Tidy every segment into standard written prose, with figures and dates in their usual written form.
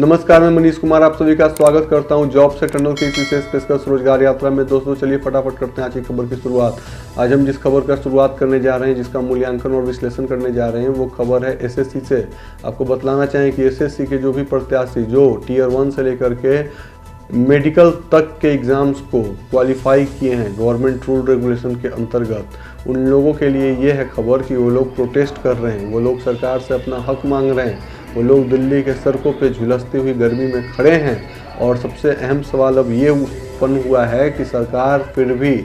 नमस्कार, मैं मनीष कुमार आप सभी का स्वागत करता हूं जॉब से टनल की इस विशेष पेशकश रोजगार यात्रा में। दोस्तों चलिए फटाफट करते हैं आज की खबर की शुरुआत। आज हम जिस खबर का शुरुआत करने जा रहे हैं, जिसका मूल्यांकन और विश्लेषण करने जा रहे हैं, वो खबर है एसएससी से। आपको बतलाना चाहें कि एसएससी के जो भी प्रत्याशी जो टीयर 1 से लेकर के मेडिकल तक के एग्ज़ाम्स को क्वालिफाई किए हैं गवर्नमेंट रूल रेगुलेशन के अंतर्गत, उन लोगों के लिए ये है खबर कि वो लोग प्रोटेस्ट कर रहे हैं, वो लोग सरकार से अपना हक मांग रहे हैं, वो लोग दिल्ली के सड़कों पे झुलसती हुई गर्मी में खड़े हैं। और सबसे अहम सवाल अब ये उत्पन्न हुआ है कि सरकार फिर भी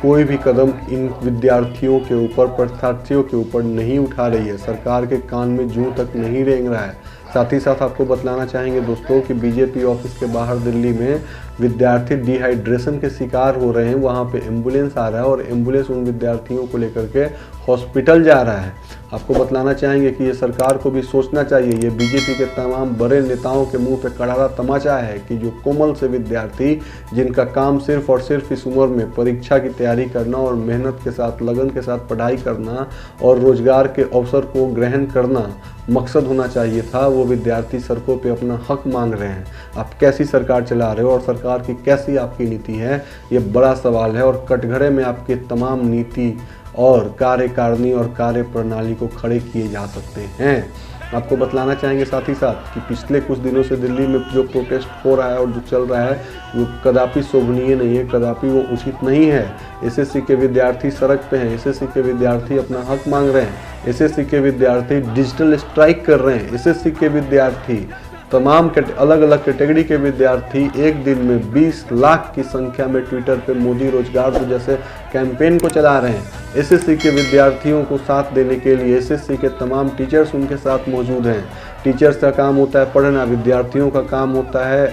कोई भी कदम इन विद्यार्थियों के ऊपर, परीक्षार्थियों के ऊपर नहीं उठा रही है। सरकार के कान में जूं तक नहीं रेंग रहा है। साथ ही साथ आपको बतलाना चाहेंगे दोस्तों कि बीजेपी ऑफिस के बाहर दिल्ली में विद्यार्थी डिहाइड्रेशन के शिकार हो रहे हैं। वहाँ पे एम्बुलेंस आ रहा है और एम्बुलेंस उन विद्यार्थियों को लेकर के हॉस्पिटल जा रहा है। आपको बतलाना चाहेंगे कि ये सरकार को भी सोचना चाहिए। ये बीजेपी के तमाम बड़े नेताओं के मुंह पे करारा तमाचा है कि जो कोमल से विद्यार्थी, जिनका काम सिर्फ और सिर्फ इस उम्र में परीक्षा की तैयारी करना और मेहनत के साथ, लगन के साथ पढ़ाई करना और रोजगार के अवसर को ग्रहण करना मकसद होना चाहिए था, वो विद्यार्थी सड़कों पे अपना हक मांग रहे हैं। आप कैसी सरकार चला रहे हो और सरकार की कैसी आपकी नीति है, ये बड़ा सवाल है। और कटघरे में आपके तमाम नीति और कार्यकारिणी और कार्य प्रणाली को खड़े किए जा सकते हैं। आपको बतलाना चाहेंगे साथ ही साथ कि पिछले कुछ दिनों से दिल्ली में जो प्रोटेस्ट हो रहा है और जो चल रहा है, वो कदापि शोभनीय नहीं है, कदापि वो उचित नहीं है। एसएससी के विद्यार्थी सड़क पे हैं, एसएससी के विद्यार्थी अपना हक मांग रहे हैं, एसएससी के विद्यार्थी डिजिटल स्ट्राइक कर रहे हैं, एसएससी के विद्यार्थी तमाम अलग अलग कैटेगरी के विद्यार्थी एक दिन में 20 लाख की संख्या में ट्विटर पे मोदी रोजगार दो जैसे कैंपेन को चला रहे हैं। एसएससी के विद्यार्थियों को साथ देने के लिए एसएससी के तमाम टीचर्स उनके साथ मौजूद हैं। टीचर्स का काम होता है पढ़ना, विद्यार्थियों का काम होता है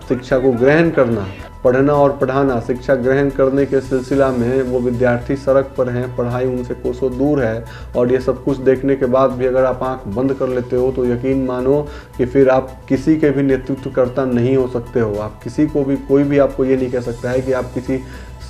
शिक्षा को ग्रहण करना। पढ़ना और पढ़ाना, शिक्षा ग्रहण करने के सिलसिला में वो विद्यार्थी सड़क पर हैं, पढ़ाई उनसे कोसों दूर है। और ये सब कुछ देखने के बाद भी अगर आप आंख बंद कर लेते हो तो यकीन मानो कि फिर आप किसी के भी नेतृत्वकर्ता नहीं हो सकते हो। आप किसी को भी, कोई भी आपको ये नहीं कह सकता है कि आप किसी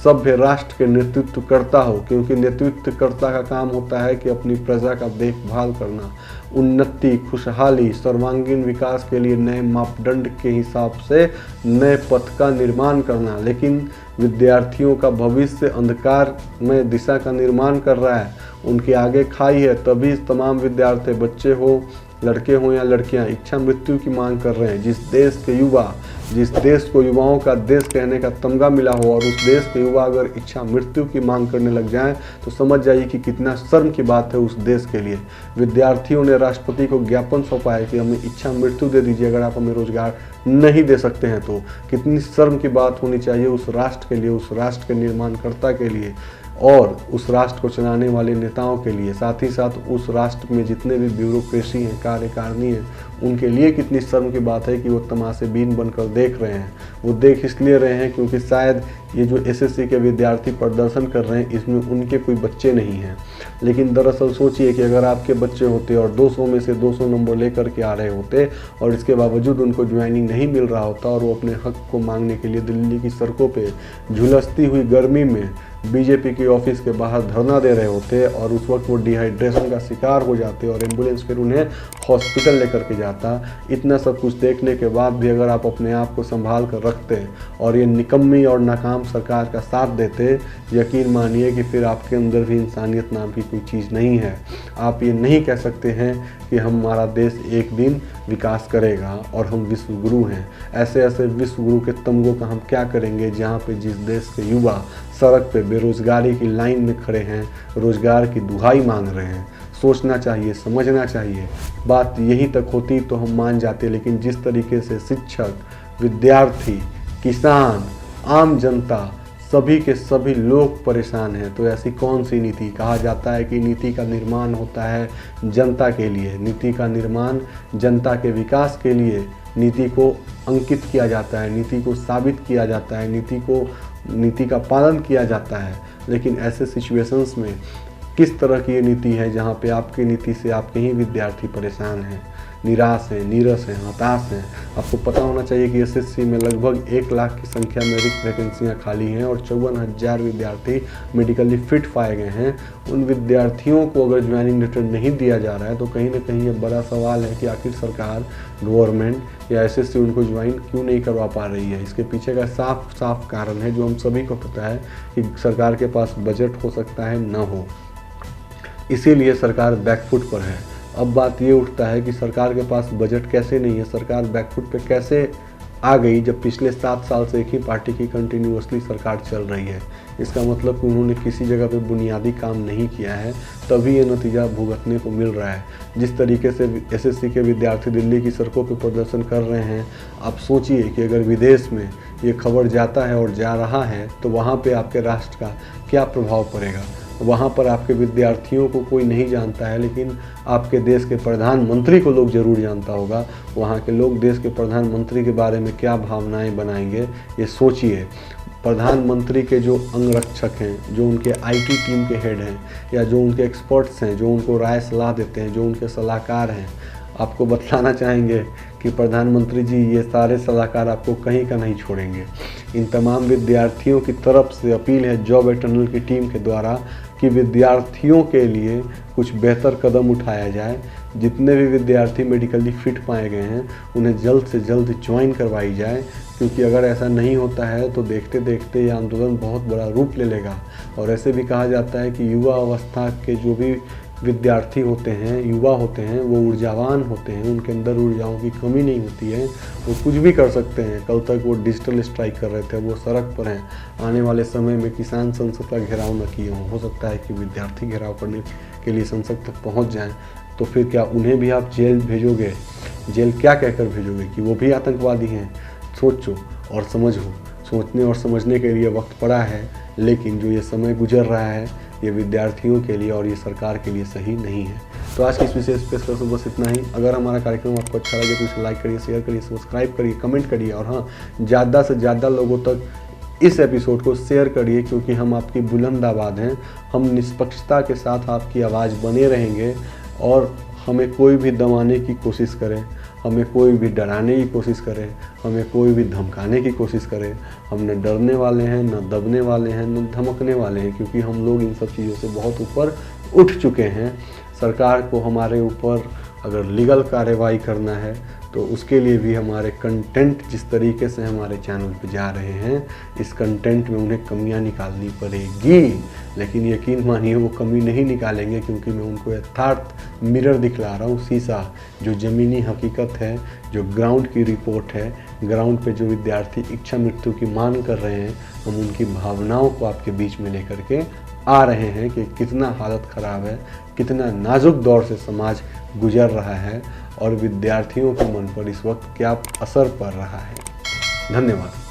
सभ्य राष्ट्र के नेतृत्वकर्ता हो, क्योंकि नेतृत्वकर्ता का काम होता है कि अपनी प्रजा का देखभाल करना, उन्नति, खुशहाली, सर्वांगीण विकास के लिए नए मापदंड के हिसाब से नए पथ का निर्माण करना। लेकिन विद्यार्थियों का भविष्य अंधकार में दिशा का निर्माण कर रहा है, उनके आगे खाई है। तभी तमाम विद्यार्थी, बच्चे हो, लड़के हों या लड़कियां, इच्छा मृत्यु की मांग कर रहे हैं। जिस देश के युवा, जिस देश को युवाओं का देश कहने का तमगा मिला हो और उस देश के युवा अगर इच्छा मृत्यु की मांग करने लग जाएं तो समझ जाइए कि कितना शर्म की बात है उस देश के लिए। विद्यार्थियों ने राष्ट्रपति को ज्ञापन सौंपा है कि हमें इच्छा मृत्यु दे दीजिए अगर आप हमें रोजगार नहीं दे सकते हैं तो। कितनी शर्म की बात होनी चाहिए उस राष्ट्र के लिए, उस राष्ट्र के निर्माणकर्ता के लिए और उस राष्ट्र को चलाने वाले नेताओं के लिए। साथ ही साथ उस राष्ट्र में जितने भी ब्यूरोक्रेसी हैं, कार्यकारिणी हैं, उनके लिए कितनी शर्म की बात है कि वो तमाशेबीन बनकर देख रहे हैं। वो देख इसलिए रहे हैं क्योंकि शायद ये जो एसएससी के विद्यार्थी प्रदर्शन कर रहे हैं, इसमें उनके कोई बच्चे नहीं हैं। लेकिन दरअसल सोचिए कि अगर आपके बच्चे होते और 200 में से 200 नंबर लेकर के आ रहे होते और इसके बावजूद उनको ज्वाइनिंग नहीं मिल रहा होता और वो अपने हक को मांगने के लिए दिल्ली की सड़कों पर झुलसती हुई गर्मी में बीजेपी की ऑफिस के बाहर धरना दे रहे होते और उस वक्त वो डिहाइड्रेशन का शिकार हो जाते और एम्बुलेंस फिर उन्हें हॉस्पिटल लेकर के जाता। इतना सब कुछ देखने के बाद भी अगर आप अपने आप को संभाल कर रखते और ये निकम्मी और नाकाम सरकार का साथ देते, यकीन मानिए कि फिर आपके अंदर भी इंसानियत नाम की कोई चीज़ नहीं है। आप ये नहीं कह सकते हैं कि हमारा देश एक दिन विकास करेगा और हम विश्व गुरु हैं। ऐसे ऐसे विश्व गुरु के तमगों का हम क्या करेंगे जहाँ पे जिस देश के युवा सड़क पे बेरोजगारी की लाइन में खड़े हैं, रोजगार की दुहाई मांग रहे हैं। सोचना चाहिए, समझना चाहिए। बात यहीं तक होती तो हम मान जाते, लेकिन जिस तरीके से शिक्षक, विद्यार्थी, किसान, आम जनता, सभी के सभी लोग परेशान हैं, तो ऐसी कौन सी नीति? कहा जाता है कि नीति का निर्माण होता है जनता के लिए, नीति का निर्माण जनता के विकास के लिए, नीति को अंकित किया जाता है, नीति को साबित किया जाता है, नीति का पालन किया जाता है। लेकिन ऐसे सिचुएशंस में किस तरह की ये नीति है जहाँ पे आपकी नीति से आपके ही विद्यार्थी परेशान हैं? निराश हैं, नीरस हैं, हताश हैं। आपको पता होना चाहिए कि एसएससी में लगभग 1 लाख की संख्या में रिक्त वैकेंसियाँ खाली हैं और 54,000 विद्यार्थी मेडिकली फिट पाए गए हैं। उन विद्यार्थियों को अगर ज्वाइनिंग लेटर नहीं दिया जा रहा है तो कहीं ना कहीं ये बड़ा सवाल है कि आखिर सरकार, गवर्नमेंट या एसएससी उनको ज्वाइन क्यों नहीं करवा पा रही है। इसके पीछे का साफ साफ कारण है जो हम सभी को पता है कि सरकार के पास बजट हो सकता है ना हो, इसीलिए सरकार बैकफुट पर है। अब बात ये उठता है कि सरकार के पास बजट कैसे नहीं है, सरकार बैकफुट पे कैसे आ गई जब पिछले 7 साल से एक ही पार्टी की कंटिन्यूअसली सरकार चल रही है। इसका मतलब कि उन्होंने किसी जगह पे बुनियादी काम नहीं किया है, तभी ये नतीजा भुगतने को मिल रहा है। जिस तरीके से एसएससी के विद्यार्थी दिल्ली की सड़कों पे प्रदर्शन कर रहे हैं, आप सोचिए कि अगर विदेश में ये खबर जाता है और जा रहा है तो वहाँ पे आपके राष्ट्र का क्या प्रभाव पड़ेगा। वहाँ पर आपके विद्यार्थियों को कोई नहीं जानता है, लेकिन आपके देश के प्रधानमंत्री को लोग ज़रूर जानता होगा। वहाँ के लोग देश के प्रधानमंत्री के बारे में क्या भावनाएं बनाएंगे, ये सोचिए। प्रधानमंत्री के जो अंगरक्षक हैं, जो उनके आईटी टीम के हेड हैं या जो उनके एक्सपर्ट्स हैं, जो उनको राय सलाह देते हैं, जो उनके सलाहकार हैं, आपको बताना चाहेंगे कि प्रधानमंत्री जी ये सारे सलाहकार आपको कहीं का नहीं छोड़ेंगे। इन तमाम विद्यार्थियों की तरफ से अपील है जॉब एटर्नल की टीम के द्वारा कि विद्यार्थियों के लिए कुछ बेहतर कदम उठाया जाए। जितने भी विद्यार्थी मेडिकली फिट पाए गए हैं उन्हें जल्द से जल्द ज्वाइन करवाई जाए, क्योंकि अगर ऐसा नहीं होता है तो देखते देखते ये आंदोलन बहुत बड़ा रूप ले लेगा। और ऐसे भी कहा जाता है कि युवा अवस्था के जो भी विद्यार्थी होते हैं, युवा होते हैं, वो ऊर्जावान होते हैं, उनके अंदर ऊर्जाओं की कमी नहीं होती है, वो कुछ भी कर सकते हैं। कल तक वो डिजिटल स्ट्राइक कर रहे थे, वो सड़क पर हैं। आने वाले समय में किसान संसद का घेराव न किए हों, हो सकता है कि विद्यार्थी घेराव करने के लिए संसद तक पहुंच जाएं, तो फिर क्या उन्हें भी आप जेल भेजोगे? जेल क्या कहकर भेजोगे कि वो भी आतंकवादी हैं? सोचो और समझो। सोचने और समझने के लिए वक्त पड़ा है, लेकिन जो ये समय गुजर रहा है ये विद्यार्थियों के लिए और ये सरकार के लिए सही नहीं है। तो आज की इस विशेष पेशकश में बस इतना ही। अगर हमारा कार्यक्रम आपको अच्छा लगे तो इसे लाइक करिए, शेयर करिए, सब्सक्राइब करिए, कमेंट करिए और हाँ, ज़्यादा से ज़्यादा लोगों तक इस एपिसोड को शेयर करिए, क्योंकि हम आपकी बुलंद आवाज़ हैं। हम निष्पक्षता के साथ आपकी आवाज़ बने रहेंगे और हमें कोई भी दबाने की कोशिश करे, हमें कोई भी डराने की कोशिश करे, हमें कोई भी धमकाने की कोशिश करे, हम न डरने वाले हैं, न दबने वाले हैं, न धमकने वाले हैं, क्योंकि हम लोग इन सब चीज़ों से बहुत ऊपर उठ चुके हैं। सरकार को हमारे ऊपर अगर लीगल कार्रवाई करना है तो उसके लिए भी हमारे कंटेंट जिस तरीके से हमारे चैनल पे जा रहे हैं, इस कंटेंट में उन्हें कमियां निकालनी पड़ेगी। लेकिन यकीन मानिए वो कमी नहीं निकालेंगे, क्योंकि मैं उनको यथार्थ मिरर दिखला रहा हूँ, शीशा, जो ज़मीनी हकीकत है, जो ग्राउंड की रिपोर्ट है। ग्राउंड पे जो विद्यार्थी इच्छा मृत्यु की मांग कर रहे हैं, हम उनकी भावनाओं को आपके बीच में लेकर के आ रहे हैं कि कितना हालत ख़राब है, कितना नाजुक दौर से समाज गुजर रहा है और विद्यार्थियों के मन पर इस वक्त क्या असर पड़ रहा है। धन्यवाद।